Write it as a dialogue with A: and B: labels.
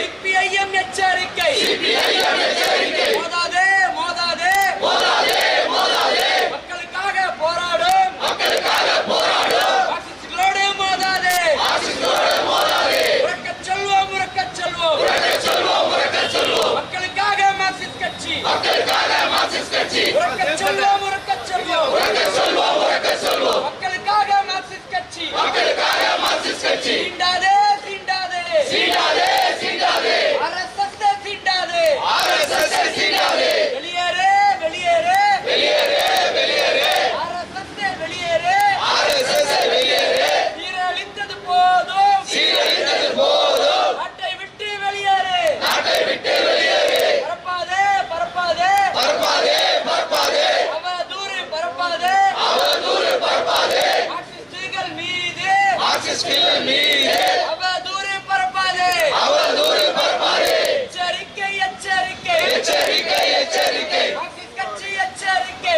A: CPIM எச்சரிக்கை மோதாதே மோதாதே மக்களுக்காக போராடும் பாசிஸ்டுகளோடு மோதாதே உறக்கச் செல்வோம் மக்களுக்காக மார்க்சிஸ்ட் கட்சி உறக்கச் செல்வோம் மக்களுக்காக மார்க்சிஸ்ட் கட்சி சீண்டாதே RSS சீண்டாதே வெளியேறு RSS வெளியேறு சீரழித்தது போதும் நாட்டை விட்டு வெளியேறு பரப்பாதே அவதூறு பரப்பாதே மார்க்சிஸ்டுகள் மீது அவதூறு பரப்பாதே எச்சரிக்கை மார்க்சிஸ்ட் கட்சி எச்சரிக்கை